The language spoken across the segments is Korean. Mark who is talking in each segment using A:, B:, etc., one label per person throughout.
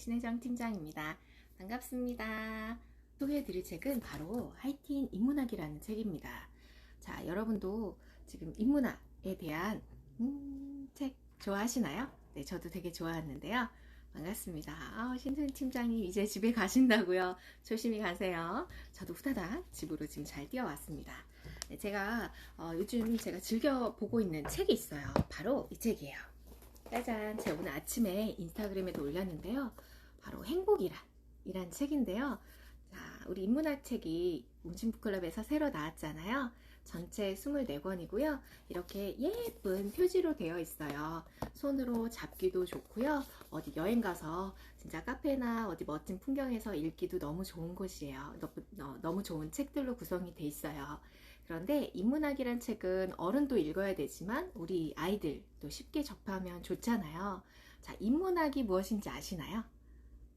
A: 신혜정 팀장입니다. 반갑습니다. 소개해드릴 책은 바로 하이틴 인문학이라는 책입니다. 자, 여러분도 지금 인문학에 대한 책 좋아하시나요? 네, 저도 되게 좋아하는데요. 반갑습니다. 신혜정 팀장님 이제 집에 가신다고요? 조심히 가세요. 저도 후다닥 집으로 지금 잘 뛰어왔습니다. 네, 제가 요즘 제가 즐겨 보고 있는 책이 있어요. 바로 이 책이에요. 짜잔, 제가 오늘 아침에 인스타그램에도 올렸는데요. 바로 행복이란 책인데요. 자, 우리 인문학 책이 웅진북클럽에서 새로 나왔잖아요. 전체 24권이고요. 이렇게 예쁜 표지로 되어 있어요. 손으로 잡기도 좋고요. 어디 여행 가서 진짜 카페나 어디 멋진 풍경에서 읽기도 너무 좋은 곳이에요. 너무 좋은 책들로 구성이 돼 있어요. 그런데 인문학이란 책은 어른도 읽어야 되지만 우리 아이들도 쉽게 접하면 좋잖아요. 자, 인문학이 무엇인지 아시나요?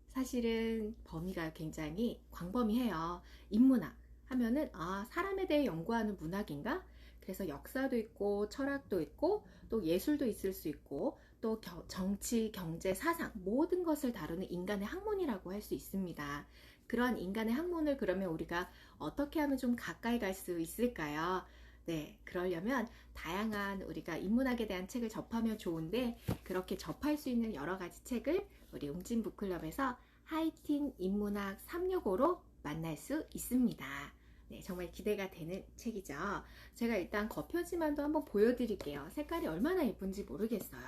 A: 사실은 범위가 굉장히 광범위해요. 인문학 하면은 사람에 대해 연구하는 문학인가? 그래서 역사도 있고 철학도 있고 또 예술도 있을 수 있고 또 정치, 경제, 사상 모든 것을 다루는 인간의 학문이라고 할 수 있습니다. 그런 인간의 학문을 그러면 우리가 어떻게 하면 좀 가까이 갈 수 있을까요? 네, 그러려면 다양한 우리가 인문학에 대한 책을 접하면 좋은데 그렇게 접할 수 있는 여러 가지 책을 우리 웅진북클럽에서 하이틴 인문학 365로 만날 수 있습니다. 네, 정말 기대가 되는 책이죠. 제가 일단 겉표지만도 한번 보여드릴게요. 색깔이 얼마나 예쁜지 모르겠어요.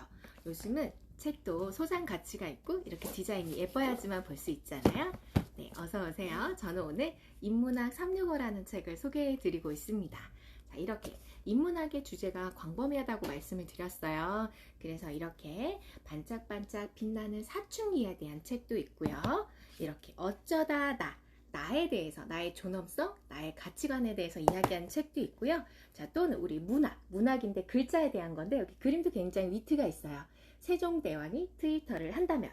A: 요즘은 책도 소장 가치가 있고 이렇게 디자인이 예뻐야지만 볼 수 있잖아요. 네, 어서오세요. 저는 오늘 인문학 365라는 책을 소개해 드리고 있습니다. 자, 이렇게 인문학의 주제가 광범위하다고 말씀을 드렸어요. 그래서 이렇게 반짝반짝 빛나는 사춘기에 대한 책도 있고요. 이렇게 어쩌다 나에 대해서, 나의 존엄성, 나의 가치관에 대해서 이야기하는 책도 있고요. 자, 또는 우리 문학인데 글자에 대한 건데 여기 그림도 굉장히 위트가 있어요. 세종대왕이 트위터를 한다면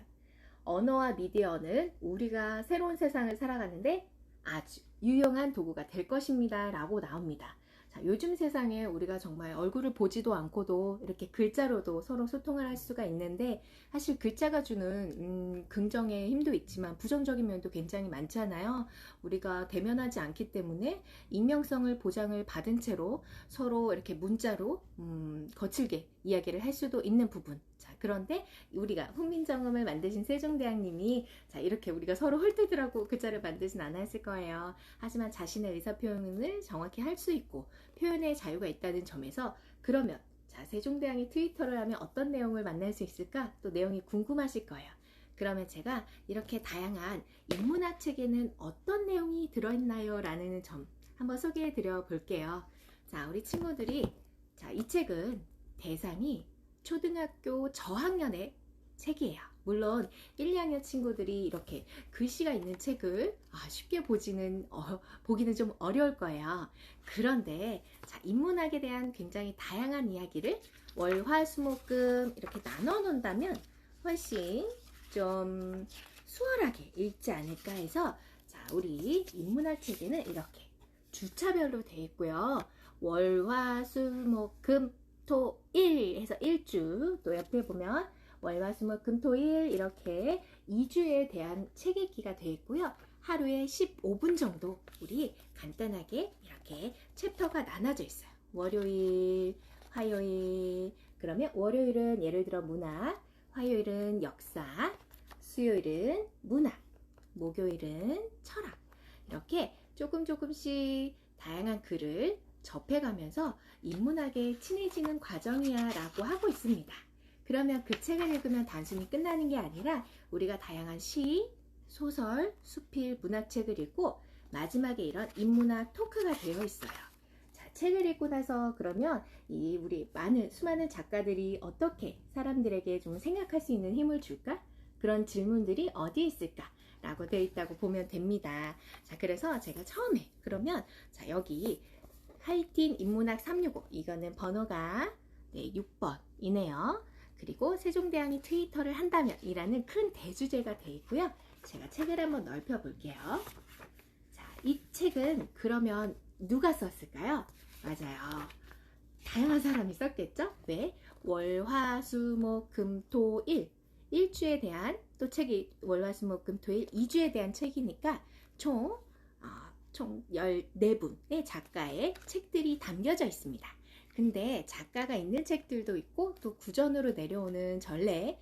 A: 언어와 미디어는 우리가 새로운 세상을 살아가는데 아주 유용한 도구가 될 것입니다 라고 나옵니다. 자, 요즘 세상에 우리가 정말 얼굴을 보지도 않고도 이렇게 글자로도 서로 소통을 할 수가 있는데 사실 글자가 주는 긍정의 힘도 있지만 부정적인 면도 굉장히 많잖아요. 우리가 대면하지 않기 때문에 익명성을 보장을 받은 채로 서로 이렇게 문자로 거칠게 이야기를 할 수도 있는 부분. 자, 그런데 우리가 훈민정음을 만드신 세종대왕님이 자, 이렇게 우리가 서로 헐뜯으라고 글자를 만들진 않았을 거예요. 하지만 자신의 의사표현을 정확히 할 수 있고 표현의 자유가 있다는 점에서 그러면 자, 세종대왕이 트위터를 하면 어떤 내용을 만날 수 있을까? 또 내용이 궁금하실 거예요. 그러면 제가 이렇게 다양한 인문학 책에는 어떤 내용이 들어있나요? 라는 점 한번 소개해 드려 볼게요. 자, 우리 친구들이 자, 이 책은 대상이 초등학교 저학년의 책이에요. 물론 1, 2학년 친구들이 이렇게 글씨가 있는 책을 쉽게 보기는 좀 어려울 거예요. 그런데 자, 인문학에 대한 굉장히 다양한 이야기를 월, 화, 수, 목, 금 이렇게 나눠 놓는다면 훨씬 좀 수월하게 읽지 않을까 해서 자, 우리 인문학 책에는 이렇게 주차별로 되어 있고요. 월, 화, 수, 목, 금, 토, 일 해서 1주 또 옆에 보면 월, 화, 수, 목, 금, 토, 일 이렇게 2주에 대한 책 읽기가 되어 있고요. 하루에 15분 정도 우리 간단하게 이렇게 챕터가 나눠져 있어요. 월요일, 화요일 그러면 월요일은 예를 들어 문학, 화요일은 역사, 수요일은 문학, 목요일은 철학 이렇게 조금씩 다양한 글을 접해가면서 인문학에 친해지는 과정이야 라고 하고 있습니다. 그러면 그 책을 읽으면 단순히 끝나는 게 아니라 우리가 다양한 시, 소설, 수필, 문학책을 읽고 마지막에 이런 인문학 토크가 되어 있어요. 자, 책을 읽고 나서 그러면 우리 수많은 작가들이 어떻게 사람들에게 좀 생각할 수 있는 힘을 줄까? 그런 질문들이 어디 있을까? 라고 되어 있다고 보면 됩니다. 자, 그래서 제가 처음에 그러면 자, 여기 하이틴 인문학 365 이거는 번호가 6번이네요. 그리고 세종대왕이 트위터를 한다면 이라는 큰 대주제가 되어 있고요. 제가 책을 한번 넓혀 볼게요. 자, 이 책은 그러면 누가 썼을까요? 맞아요. 다양한 사람이 썼겠죠? 왜? 월, 화, 수, 목, 금, 토, 일. 일주에 대한 또 책이 월화수목금토일 2주에 대한 책이니까 총 14분의 작가의 책들이 담겨져 있습니다. 근데 작가가 있는 책들도 있고 또 구전으로 내려오는 전래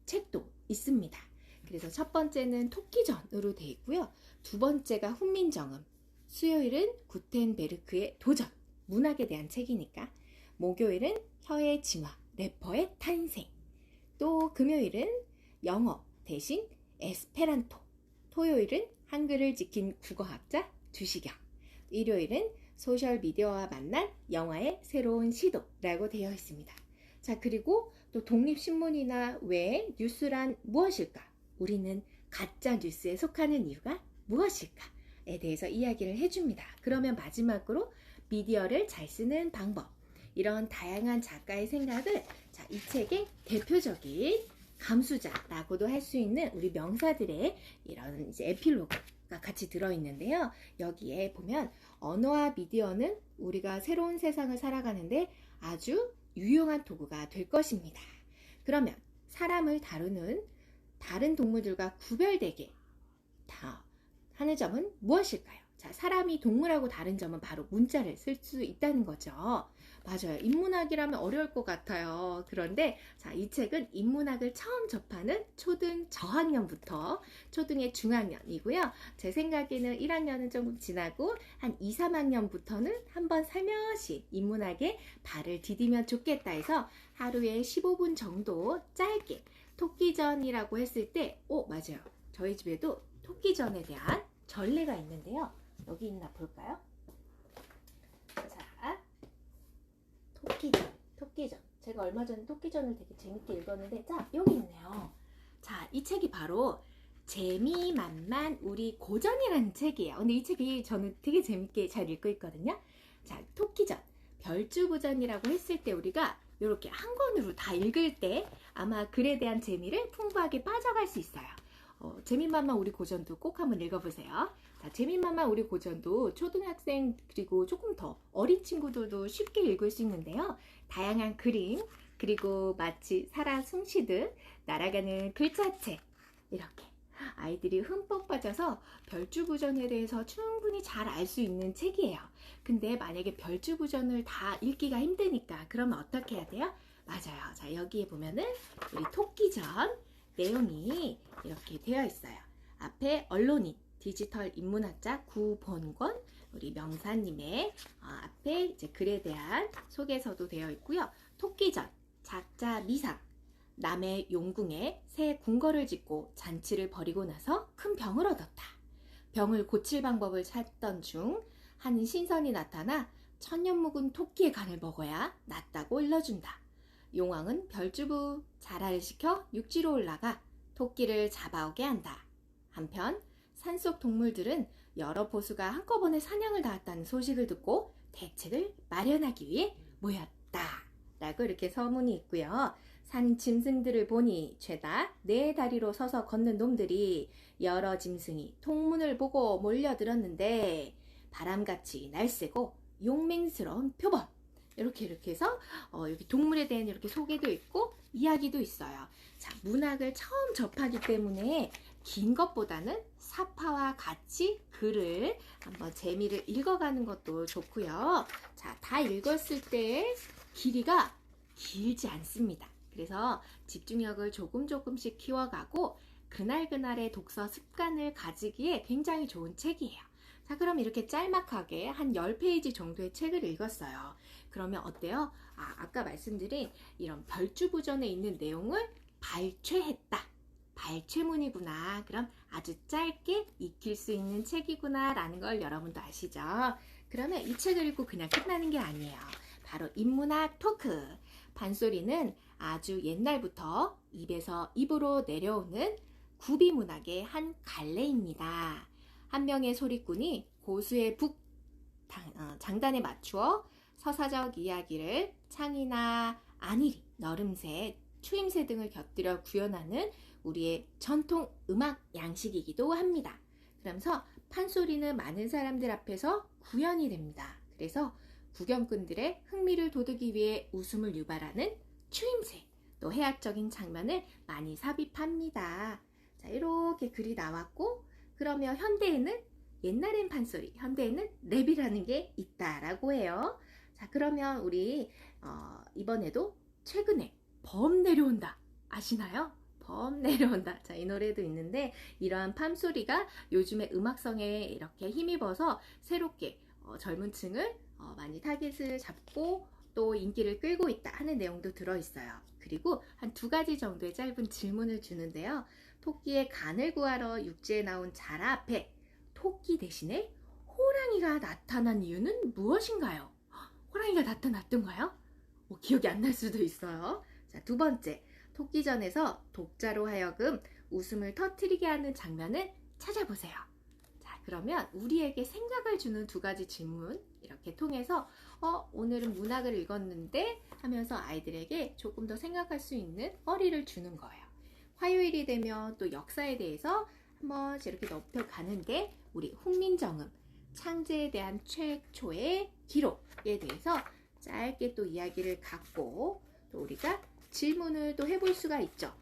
A: 책도 있습니다. 그래서 첫 번째는 토끼전으로 되어 있고요. 두 번째가 훈민정음, 수요일은 구텐베르크의 도전, 문학에 대한 책이니까, 목요일은 혀의 진화, 래퍼의 탄생, 또 금요일은 영어 대신 에스페란토, 토요일은 한글을 지킨 국어학자 주시경, 일요일은 소셜미디어와 만난 영화의 새로운 시도라고 되어 있습니다. 자, 그리고 또 독립신문이나 왜 뉴스란 무엇일까? 우리는 가짜 뉴스에 속하는 이유가 무엇일까?에 대해서 이야기를 해줍니다. 그러면 마지막으로 미디어를 잘 쓰는 방법, 이런 다양한 작가의 생각을 이 책의 대표적인 감수자라고도 할 수 있는 우리 명사들의 이런 이제 에필로그가 같이 들어있는데요. 여기에 보면 언어와 미디어는 우리가 새로운 세상을 살아가는데 아주 유용한 도구가 될 것입니다. 그러면 사람을 다루는 다른 동물들과 구별되게 하는 점은 무엇일까요? 자, 사람이 동물하고 다른 점은 바로 문자를 쓸 수 있다는 거죠. 맞아요. 인문학이라면 어려울 것 같아요. 그런데 이 책은 인문학을 처음 접하는 초등 저학년부터 초등의 중학년이고요. 제 생각에는 1학년은 조금 지나고 한 2, 3학년부터는 한번 살며시 인문학에 발을 디디면 좋겠다 해서 하루에 15분 정도 짧게 토끼전이라고 했을 때 맞아요. 저희 집에도 토끼전에 대한 전례가 있는데요. 여기 있나 볼까요? 자, 토끼전. 제가 얼마 전에 토끼전을 되게 재밌게 읽었는데, 자, 여기 있네요. 자, 이 책이 바로 재미만만 우리 고전이라는 책이에요. 근데 이 책이 저는 되게 재밌게 잘 읽고 있거든요. 자, 토끼전, 별주부전이라고 했을 때 우리가 이렇게 한 권으로 다 읽을 때 아마 글에 대한 재미를 풍부하게 빠져갈 수 있어요. 재미만만 우리 고전도 꼭 한번 읽어보세요. 자, 재미만만 우리 고전도 초등학생 그리고 조금 더 어린 친구들도 쉽게 읽을 수 있는데요. 다양한 그림 그리고 마치 살아 숨쉬듯 날아가는 글자체, 이렇게 아이들이 흠뻑 빠져서 별주부전에 대해서 충분히 잘 알 수 있는 책이에요. 근데 만약에 별주부전을 다 읽기가 힘드니까 그러면 어떻게 해야 돼요? 맞아요. 자, 여기에 보면은 우리 토끼전 내용이 이렇게 되어 있어요. 앞에 언론인, 디지털 인문학자 구본권, 우리 명사님의 앞에 이제 글에 대한 소개서도 되어 있고요. 토끼전, 작자 미상, 남의 용궁에 새 궁궐을 짓고 잔치를 벌이고 나서 큰 병을 얻었다. 병을 고칠 방법을 찾던 중 한 신선이 나타나 천년 묵은 토끼의 간을 먹어야 낫다고 일러준다. 용왕은 별주부 자라를 시켜 육지로 올라가 토끼를 잡아오게 한다. 한편 산속 동물들은 여러 보수가 한꺼번에 사냥을 나왔다는 소식을 듣고 대책을 마련하기 위해 모였다. 라고 이렇게 서문이 있고요. 산 짐승들을 보니 죄다 네 다리로 서서 걷는 놈들이 여러 짐승이 통문을 보고 몰려들었는데 바람같이 날쌔고 용맹스러운 표범, 이렇게 해서 여기 동물에 대한 이렇게 소개도 있고 이야기도 있어요. 자, 문학을 처음 접하기 때문에 긴 것보다는 사파와 같이 글을 한번 재미를 읽어가는 것도 좋고요. 자, 다 읽었을 때 길이가 길지 않습니다. 그래서 집중력을 조금씩 키워가고 그날그날의 독서 습관을 가지기에 굉장히 좋은 책이에요. 자, 그럼 이렇게 짤막하게 한 10페이지 정도의 책을 읽었어요. 그러면 어때요? 아까 말씀드린 이런 별주부전에 있는 내용을 발췌했다. 발췌문이구나. 그럼 아주 짧게 익힐 수 있는 책이구나 라는 걸 여러분도 아시죠? 그러면 이 책을 읽고 그냥 끝나는 게 아니에요. 바로 인문학 토크. 반소리는 아주 옛날부터 입에서 입으로 내려오는 구비문학의 한 갈래입니다. 한 명의 소리꾼이 고수의 장단에 맞추어 서사적 이야기를 창이나 안일이, 너름새, 추임새 등을 곁들여 구현하는 우리의 전통 음악 양식이기도 합니다. 그러면서 판소리는 많은 사람들 앞에서 구현이 됩니다. 그래서 구경꾼들의 흥미를 돋우기 위해 웃음을 유발하는 추임새, 또 해학적인 장면을 많이 삽입합니다. 자, 이렇게 글이 나왔고, 그러면 현대에는 옛날엔 판소리, 현대에는 랩이라는 게 있다라고 해요. 자, 그러면 우리 이번에도 최근에 범 내려온다 아시나요? 범 내려온다. 자, 이 노래도 있는데 이러한 판소리가 요즘에 음악성에 이렇게 힘입어서 새롭게 젊은 층을 많이 타깃을 잡고 또 인기를 끌고 있다 하는 내용도 들어있어요. 그리고 한 2가지 정도의 짧은 질문을 주는데요. 토끼의 간을 구하러 육지에 나온 자라 앞에 토끼 대신에 호랑이가 나타난 이유는 무엇인가요? 호랑이가 나타났던가요? 기억이 안 날 수도 있어요. 자, 2번째, 토끼전에서 독자로 하여금 웃음을 터뜨리게 하는 장면을 찾아보세요. 자, 그러면 우리에게 생각을 주는 2가지 질문 이렇게 통해서 오늘은 문학을 읽었는데 하면서 아이들에게 조금 더 생각할 수 있는 허리를 주는 거예요. 화요일이 되면 또 역사에 대해서 한번 이렇게 넓혀가는데 우리 훈민정음 창제에 대한 최초의 기록에 대해서 짧게 또 이야기를 갖고 또 우리가 질문을 또 해볼 수가 있죠.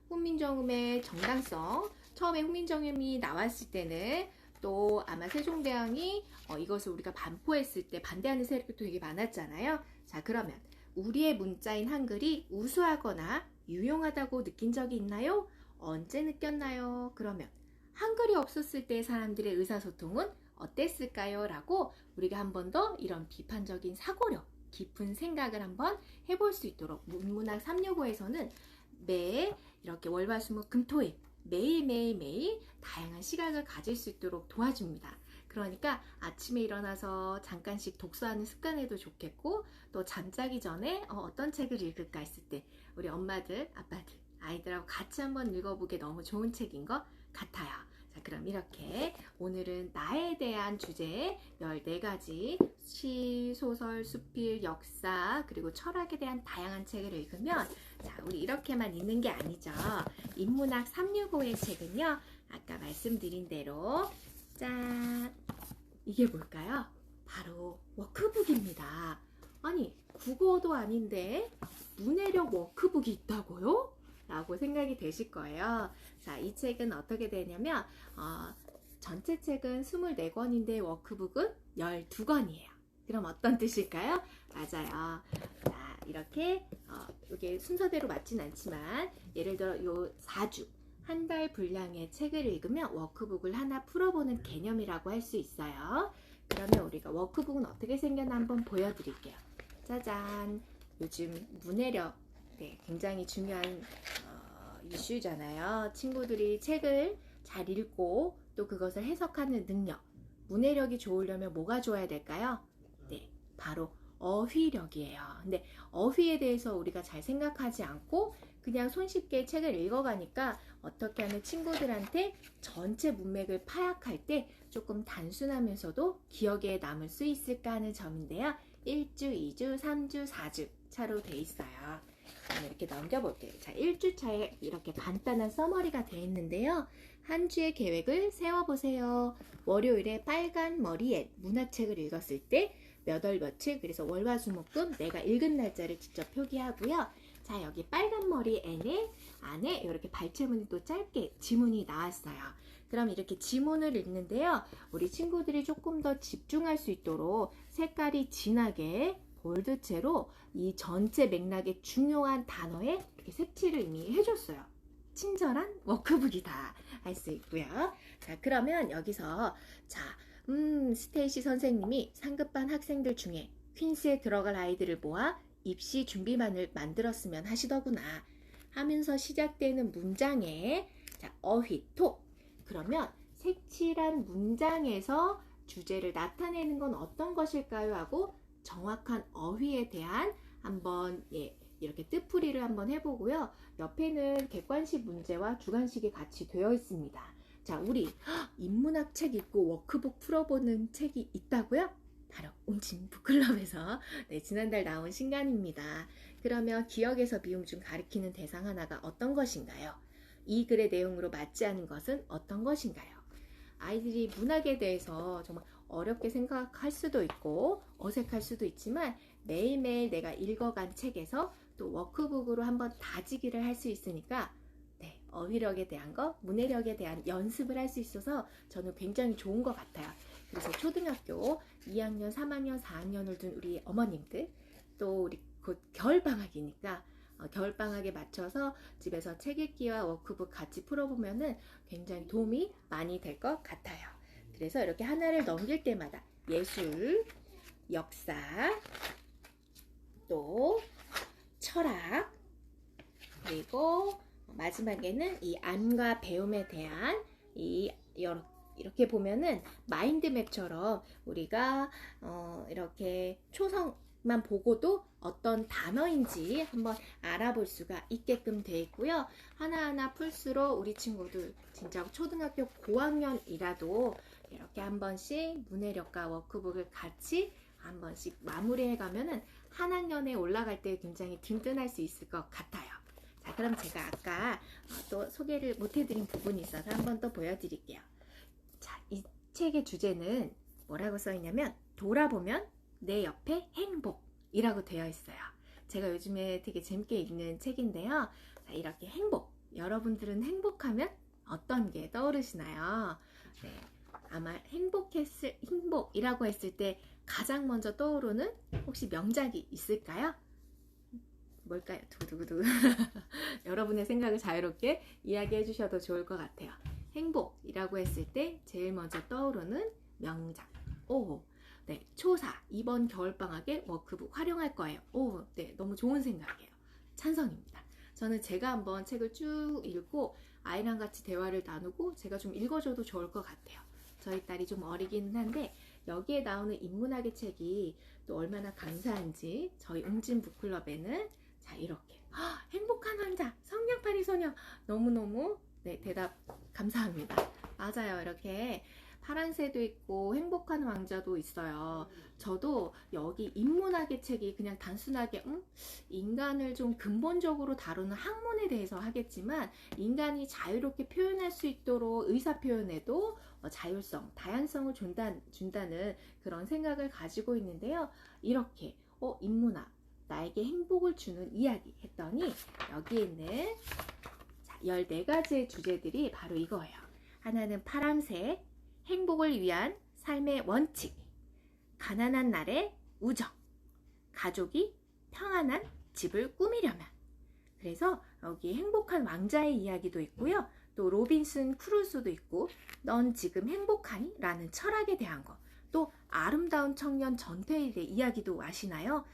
A: 훈민정음의 정당성, 처음에 훈민정음이 나왔을 때는 또 아마 세종대왕이 이것을 우리가 반포했을 때 반대하는 세력도 되게 많았잖아요. 자, 그러면 우리의 문자인 한글이 우수하거나 유용하다고 느낀 적이 있나요? 언제 느꼈나요? 그러면 한글이 없었을 때 사람들의 의사소통은 어땠을까요? 라고 우리가 한 번 더 이런 비판적인 사고력, 깊은 생각을 한번 해볼 수 있도록 문문학 365에서는 매 이렇게 월화수목 금토일 매일 다양한 시각을 가질 수 있도록 도와줍니다. 그러니까 아침에 일어나서 잠깐씩 독서하는 습관에도 좋겠고 또 잠자기 전에 어떤 책을 읽을까 했을 때 우리 엄마들, 아빠들, 아이들하고 같이 한번 읽어보기 너무 좋은 책인 것 같아요. 자, 그럼 이렇게 오늘은 나에 대한 주제 14가지 시, 소설, 수필, 역사 그리고 철학에 대한 다양한 책을 읽으면 자, 우리 이렇게만 읽는 게 아니죠. 인문학 365의 책은요. 아까 말씀드린 대로 짠! 이게 뭘까요? 바로 워크북입니다. 아니, 국어도 아닌데 문해력 워크북이 있다고요? 라고 생각이 되실 거예요. 자, 이 책은 어떻게 되냐면 전체 책은 24권인데 워크북은 12권이에요. 그럼 어떤 뜻일까요? 맞아요. 자, 이렇게 이게 순서대로 맞진 않지만 예를 들어 요 4주 한 달 분량의 책을 읽으면 워크북을 하나 풀어보는 개념이라고 할 수 있어요. 그러면 우리가 워크북은 어떻게 생겼나 한번 보여드릴게요. 짜잔! 요즘 문해력 굉장히 중요한 이슈잖아요. 친구들이 책을 잘 읽고 또 그것을 해석하는 능력, 문해력이 좋으려면 뭐가 좋아야 될까요? 네, 바로 어휘력이에요. 근데 어휘에 대해서 우리가 잘 생각하지 않고 그냥 손쉽게 책을 읽어가니까 어떻게 하면 친구들한테 전체 문맥을 파악할 때 조금 단순하면서도 기억에 남을 수 있을까 하는 점인데요. 1주, 2주, 3주, 4주 차로 돼 있어요. 이렇게 넘겨볼게요. 자, 1주차에 이렇게 간단한 서머리가 되어 있는데요. 한 주의 계획을 세워보세요. 월요일에 빨간 머리에 문화책을 읽었을 때 몇 월 며칠, 그래서 월화수목금 내가 읽은 날짜를 직접 표기하고요. 자, 여기 빨간 머리 안에 이렇게 발췌문이 또 짧게 지문이 나왔어요. 그럼 이렇게 지문을 읽는데요. 우리 친구들이 조금 더 집중할 수 있도록 색깔이 진하게 볼드체로 이 전체 맥락의 중요한 단어에 이렇게 색칠을 이미 해줬어요. 친절한 워크북이다 할 수 있고요. 자, 그러면 여기서 스테이시 선생님이 상급반 학생들 중에 퀸스에 들어갈 아이들을 모아 입시 준비만을 만들었으면 하시더구나 하면서 시작되는 문장에 어휘, 톡. 그러면 색칠한 문장에서 주제를 나타내는 건 어떤 것일까요? 하고 정확한 어휘에 대한 한번 이렇게 뜻풀이를 한번 해보고요. 옆에는 객관식 문제와 주관식이 같이 되어 있습니다. 자, 우리 인문학 책 읽고 워크북 풀어보는 책이 있다고요? 바로 웅진 북클럽에서 지난달 나온 신간입니다. 그러면 기억에서 미움 중 가리키는 대상 하나가 어떤 것인가요? 이 글의 내용으로 맞지 않은 것은 어떤 것인가요? 아이들이 문학에 대해서 정말 어렵게 생각할 수도 있고 어색할 수도 있지만 매일매일 내가 읽어간 책에서 또 워크북으로 한번 다지기를 할 수 있으니까 네, 어휘력에 대한 거, 문해력에 대한 연습을 할 수 있어서 저는 굉장히 좋은 것 같아요. 그래서 초등학교 2학년, 3학년, 4학년을 둔 우리 어머님들, 또 우리 곧 겨울방학이니까 겨울방학에 맞춰서 집에서 책 읽기와 워크북 같이 풀어보면은 굉장히 도움이 많이 될 것 같아요. 그래서 이렇게 하나를 넘길 때마다 예술, 역사, 또 철학, 그리고 마지막에는 이 안과 배움에 대한 이렇게 보면은 마인드맵처럼 우리가 이렇게 초성만 보고도 어떤 단어인지 한번 알아볼 수가 있게끔 되어 있고요. 하나하나 풀수록 우리 친구들 진짜 초등학교 고학년이라도 이렇게 한 번씩 문해력과 워크북을 같이 한 번씩 마무리해 가면은 한 학년에 올라갈 때 굉장히 든든할 수 있을 것 같아요. 자, 그럼 제가 아까 또 소개를 못 해드린 부분이 있어서 한 번 더 보여드릴게요. 자, 이 책의 주제는 뭐라고 써있냐면 돌아보면 내 옆에 행복이라고 되어 있어요. 제가 요즘에 되게 재밌게 읽는 책인데요. 자, 이렇게 행복, 여러분들은 행복하면 어떤 게 떠오르시나요? 네, 아마 행복이라고 했을 때 가장 먼저 떠오르는 혹시 명작이 있을까요? 뭘까요? 두구두구두구. 여러분의 생각을 자유롭게 이야기해 주셔도 좋을 것 같아요. 행복이라고 했을 때 제일 먼저 떠오르는 명작. 오, 네, 초사. 이번 겨울방학에 워크북 활용할 거예요. 오, 네, 너무 좋은 생각이에요. 찬성입니다. 저는 제가 한번 책을 쭉 읽고 아이랑 같이 대화를 나누고 제가 좀 읽어줘도 좋을 것 같아요. 저희 딸이 좀 어리기는 한데 여기에 나오는 인문학의 책이 또 얼마나 감사한지 저희 웅진 북클럽에는 자, 이렇게 행복한 왕자, 성냥팔이 소녀, 너무너무 네, 대답 감사합니다. 맞아요. 이렇게 파란새도 있고 행복한 왕자도 있어요. 저도 여기 인문학의 책이 그냥 단순하게 인간을 좀 근본적으로 다루는 학문에 대해서 하겠지만 인간이 자유롭게 표현할 수 있도록 의사표현에도 자율성, 다양성을 준다는 그런 생각을 가지고 있는데요. 이렇게 인문학, 나에게 행복을 주는 이야기 했더니 여기에 있는 14가지의 주제들이 바로 이거예요. 하나는 파랑새, 행복을 위한 삶의 원칙, 가난한 날의 우정, 가족이 평안한 집을 꾸미려면. 그래서 여기 행복한 왕자의 이야기도 있고요. 또 로빈슨 크루소도 있고 넌 지금 행복하니? 라는 철학에 대한 거. 또 아름다운 청년 전태일의 이야기도 아시나요?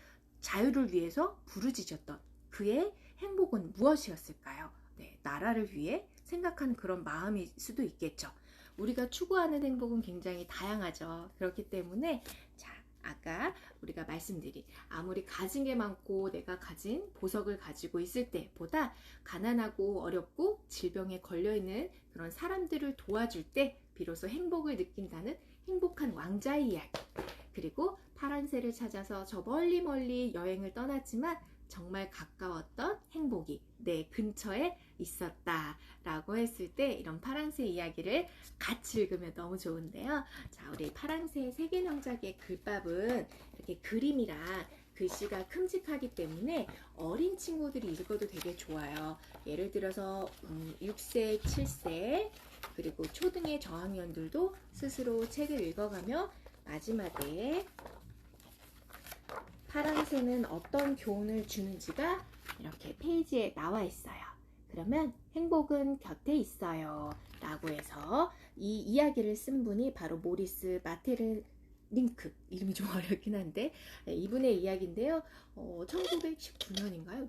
A: 자유를 위해서 부르짖었던 그의 행복은 무엇이었을까요? 네, 나라를 위해 생각하는 그런 마음일 수도 있겠죠. 우리가 추구하는 행복은 굉장히 다양하죠. 그렇기 때문에 자, 아까 우리가 말씀드린 아무리 가진 게 많고 내가 가진 보석을 가지고 있을 때보다 가난하고 어렵고 질병에 걸려있는 그런 사람들을 도와줄 때 비로소 행복을 느낀다는 행복한 왕자의 이야기. 그리고 파란새를 찾아서 저 멀리 여행을 떠났지만 정말 가까웠던 행복이 내 근처에 있었다 라고 했을 때 이런 파랑새 이야기를 같이 읽으면 너무 좋은데요. 자, 우리 파랑새 세계명작의 글밥은 이렇게 그림이랑 글씨가 큼직하기 때문에 어린 친구들이 읽어도 되게 좋아요. 예를 들어서 6세, 7세 그리고 초등의 저학년들도 스스로 책을 읽어가며 마지막에 파랑새는 어떤 교훈을 주는지가 이렇게 페이지에 나와 있어요. 그러면 행복은 곁에 있어요 라고 해서 이 이야기를 쓴 분이 바로 모리스 마테르링크, 이름이 좀 어렵긴 한데 이분의 이야기인데요. 1919년인가요?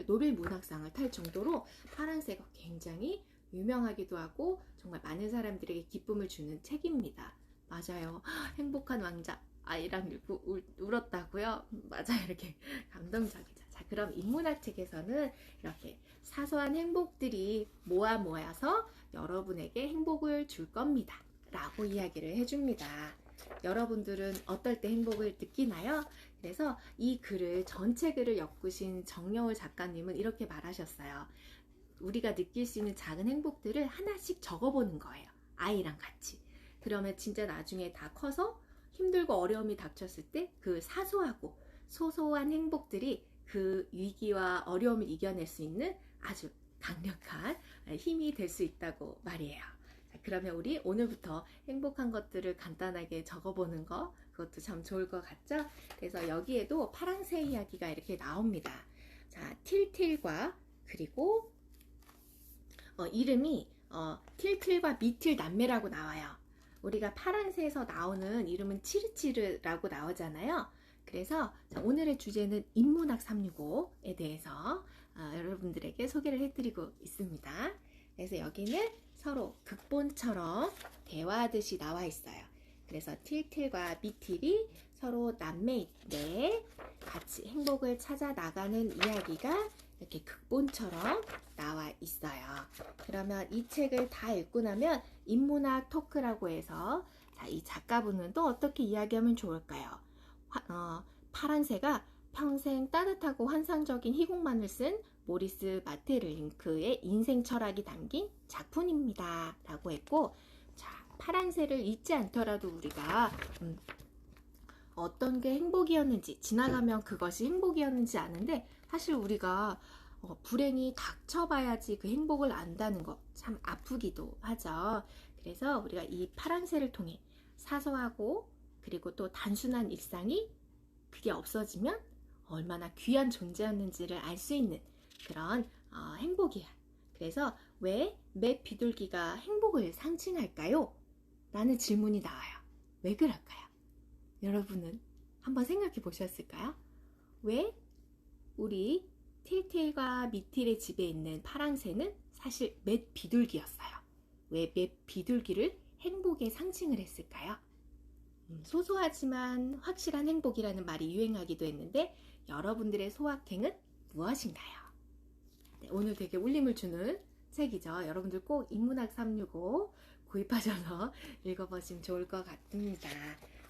A: 노벨 문학상을 탈 정도로 파랑새가 굉장히 유명하기도 하고 정말 많은 사람들에게 기쁨을 주는 책입니다. 맞아요. 행복한 왕자. 아이랑 읽고 울었다고요? 맞아요. 이렇게 감동적이죠. 자, 그럼 인문학 책에서는 이렇게 사소한 행복들이 모여서 여러분에게 행복을 줄 겁니다 라고 이야기를 해줍니다. 여러분들은 어떨 때 행복을 느끼나요? 그래서 이 글을 전체 글을 엮으신 정여울 작가님은 이렇게 말하셨어요. 우리가 느낄 수 있는 작은 행복들을 하나씩 적어보는 거예요. 아이랑 같이. 그러면 진짜 나중에 다 커서 힘들고 어려움이 닥쳤을 때 그 사소하고 소소한 행복들이 그 위기와 어려움을 이겨낼 수 있는 아주 강력한 힘이 될 수 있다고 말이에요. 자, 그러면 우리 오늘부터 행복한 것들을 간단하게 적어보는 거, 그것도 참 좋을 것 같죠? 그래서 여기에도 파랑새 이야기가 이렇게 나옵니다. 자, 틸틸과 그리고 이름이 틸틸과 미틸 남매라고 나와요. 우리가 파랑새에서 나오는 이름은 치르치르라고 나오잖아요. 그래서 오늘의 주제는 인문학 365에 대해서 여러분들에게 소개를 해드리고 있습니다. 그래서 여기는 서로 극본처럼 대화하듯이 나와 있어요. 그래서 틸틸과 미틸이 서로 남매인데 같이 행복을 찾아 나가는 이야기가 이렇게 극본처럼 나와 있어요. 그러면 이 책을 다 읽고 나면 인문학 토크라고 해서 자, 이 작가분은 또 어떻게 이야기하면 좋을까요? 파란새가 평생 따뜻하고 환상적인 희곡만을 쓴 모리스 마테르링크의 인생 철학이 담긴 작품입니다. 라고 했고, 자, 파란새를 잊지 않더라도 우리가 어떤 게 행복이었는지, 지나가면 그것이 행복이었는지 아는데, 사실 우리가 불행이 닥쳐봐야지 그 행복을 안다는 거 참 아프기도 하죠. 그래서 우리가 이 파란새를 통해 사소하고 그리고 또 단순한 일상이 그게 없어지면 얼마나 귀한 존재였는지를 알 수 있는 그런 행복이야. 그래서 왜 매 비둘기가 행복을 상징할까요? 라는 질문이 나와요. 왜 그럴까요? 여러분은 한번 생각해 보셨을까요? 왜 우리 틸틸과 미틸의 집에 있는 파랑새는 사실 맷 비둘기였어요. 왜 맷 비둘기를 행복의 상징을 했을까요? 소소하지만 확실한 행복이라는 말이 유행하기도 했는데 여러분들의 소확행은 무엇인가요? 네, 오늘 되게 울림을 주는 책이죠. 여러분들 꼭 인문학 365 구입하셔서 읽어보시면 좋을 것 같습니다.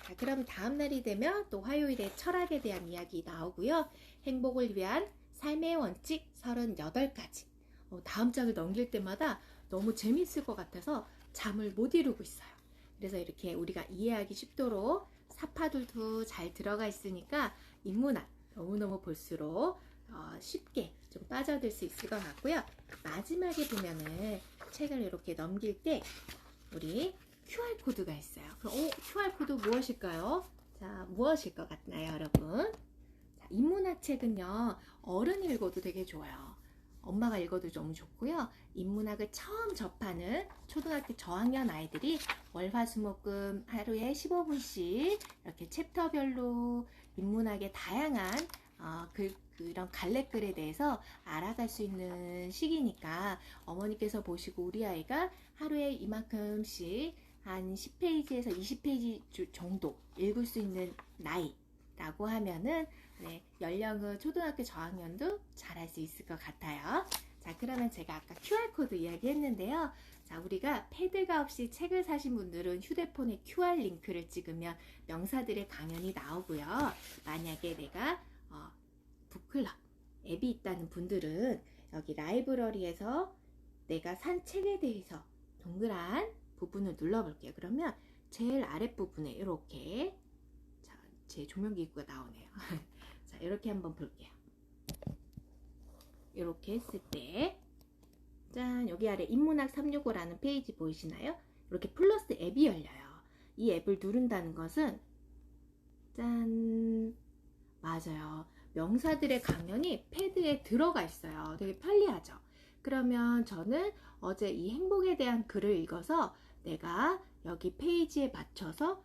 A: 자, 그럼 다음 날이 되면 또 화요일에 철학에 대한 이야기 나오고요. 행복을 위한 삶의 원칙 38가지. 다음 장을 넘길 때마다 너무 재밌을 것 같아서 잠을 못 이루고 있어요. 그래서 이렇게 우리가 이해하기 쉽도록 사파들도 잘 들어가 있으니까 인문학 너무너무 볼수록 쉽게 좀 빠져들 수 있을 것 같고요. 마지막에 보면은 책을 이렇게 넘길 때 우리 QR코드가 있어요. 그럼 QR코드 무엇일까요? 자, 무엇일 것 같나요, 여러분? 자, 인문학 책은요, 어른이 읽어도 되게 좋아요. 엄마가 읽어도 너무 좋고요. 인문학을 처음 접하는 초등학교 저학년 아이들이 월화수목금 하루에 15분씩 이렇게 챕터별로 인문학의 다양한 그런 갈래글에 대해서 알아갈 수 있는 시기니까 어머니께서 보시고 우리 아이가 하루에 이만큼씩 한 10페이지에서 20페이지 정도 읽을 수 있는 나이라고 하면은 네, 연령은 초등학교 저학년도 잘할 수 있을 것 같아요. 자, 그러면 제가 아까 QR코드 이야기했는데요. 자, 우리가 패드가 없이 책을 사신 분들은 휴대폰에 QR 링크를 찍으면 명사들의 강연이 나오고요. 만약에 내가 북클럽 앱이 있다는 분들은 여기 라이브러리에서 내가 산 책에 대해서 동그란 부분을 눌러볼게요. 그러면 제일 아랫부분에 이렇게 제 조명기구가 나오네요. 자, 이렇게 한번 볼게요. 이렇게 했을 때 짠, 여기 아래 인문학 365라는 페이지 보이시나요? 이렇게 플러스 앱이 열려요. 이 앱을 누른다는 것은 짠, 맞아요. 명사들의 강연이 패드에 들어가 있어요. 되게 편리하죠. 그러면 저는 어제 이 행복에 대한 글을 읽어서 내가 여기 페이지에 맞춰서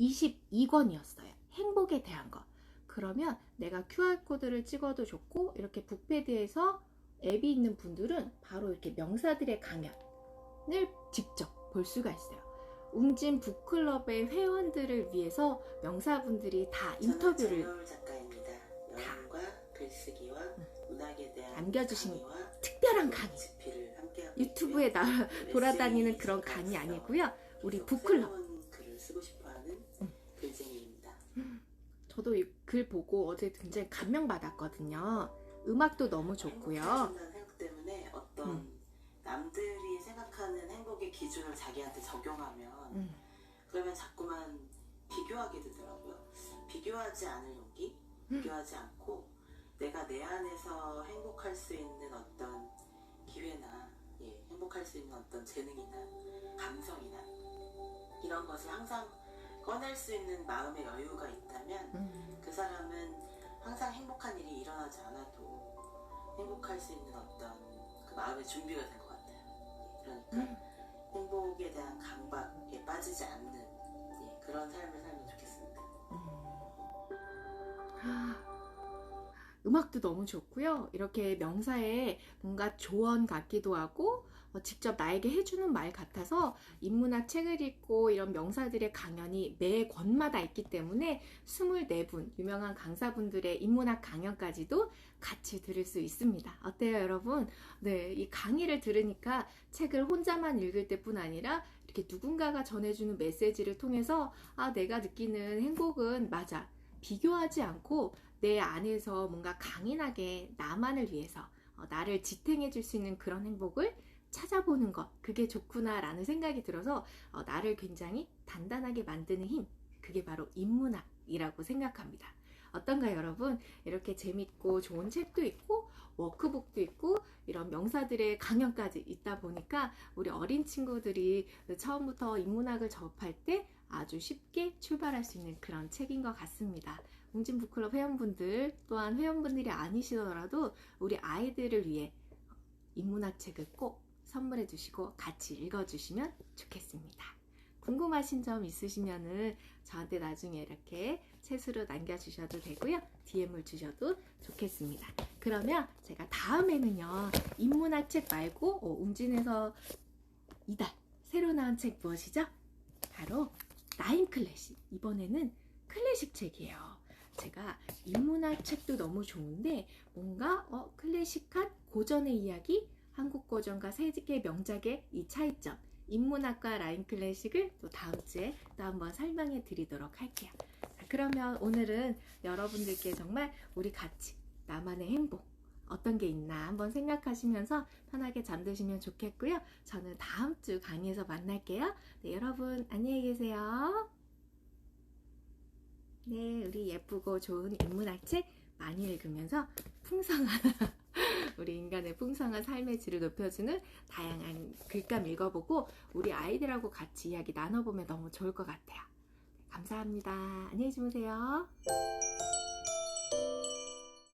A: 22권이었어요. 행복에 대한 거. 그러면 내가 QR코드를 찍어도 좋고 이렇게 북패드에서 앱이 있는 분들은 바로 이렇게 명사들의 강연을 직접 볼 수가 있어요. 웅진 북클럽의 회원들을 위해서 명사분들이 다 인터뷰를
B: 작가입니다. 영문과 글쓰기와 문학에 대한
A: 남겨주신 특별한 강의. 유튜브에 돌아다니는 그런 강의 아니고요. 우리 북클럽.
B: 글을 쓰고 싶어하는 글쟁이입니다.
A: 저도 이 글 보고 어제 굉장히 감명받았거든요. 음악도 너무 좋고요.
B: 생각 때문에 어떤 남들이 생각하는 행복의 기준을 자기한테 적용하면 그러면 자꾸만 비교하게 되더라고요. 비교하지 않을 용기, 비교하지 않고 내가 내 안에서 행복할 수 있는 어떤 기회나 행복할 수 있는 어떤 재능이나 감성이나 이런 것을 항상 꺼낼 수 있는 마음의 여유가 있다면 그 사람은 항상 행복한 일이 일어나지 않아도 행복할 수 있는 어떤 그 마음의 준비가 된 것 같아요. 그러니까 행복에 대한 강박에 빠지지 않는 그런 삶을 살면 좋겠습니다.
A: 음악도 너무 좋고요. 이렇게 명사에 뭔가 조언 같기도 하고 직접 나에게 해주는 말 같아서 인문학 책을 읽고 이런 명사들의 강연이 매 권마다 있기 때문에 24분 유명한 강사분들의 인문학 강연까지도 같이 들을 수 있습니다. 어때요, 여러분? 네, 이 강의를 들으니까 책을 혼자만 읽을 때뿐 아니라 이렇게 누군가가 전해주는 메시지를 통해서 내가 느끼는 행복은 맞아. 비교하지 않고 내 안에서 뭔가 강인하게 나만을 위해서 나를 지탱해 줄 수 있는 그런 행복을 찾아보는 것, 그게 좋구나 라는 생각이 들어서 나를 굉장히 단단하게 만드는 힘, 그게 바로 인문학이라고 생각합니다. 어떤가요, 여러분? 이렇게 재밌고 좋은 책도 있고 워크북도 있고 이런 명사들의 강연까지 있다 보니까 우리 어린 친구들이 처음부터 인문학을 접할 때 아주 쉽게 출발할 수 있는 그런 책인 것 같습니다. 웅진북클럽 회원분들 또한 회원분들이 아니시더라도 우리 아이들을 위해 인문학 책을 꼭 선물해 주시고 같이 읽어주시면 좋겠습니다. 궁금하신 점 있으시면은 저한테 나중에 이렇게 채수로 남겨주셔도 되고요. DM을 주셔도 좋겠습니다. 그러면 제가 다음에는요. 인문학 책 말고 웅진에서 이달 새로 나온 책 무엇이죠? 바로 나인 클래식. 이번에는 클래식 책이에요. 제가 인문학 책도 너무 좋은데 뭔가 클래식한 고전의 이야기, 한국 고전과 세계 명작의 이 차이점, 인문학과 라인 클래식을 또 다음 주에 또 한번 설명해 드리도록 할게요. 그러면 오늘은 여러분들께 정말 우리 같이 나만의 행복 어떤 게 있나 한번 생각하시면서 편하게 잠드시면 좋겠고요. 저는 다음 주 강의에서 만날게요. 네, 여러분 안녕히 계세요. 네, 우리 예쁘고 좋은 인문학 책 많이 읽으면서 풍성한 우리 인간의 풍성한 삶의 질을 높여주는 다양한 글감 읽어보고 우리 아이들하고 같이 이야기 나눠보면 너무 좋을 것 같아요. 감사합니다. 안녕히 주무세요.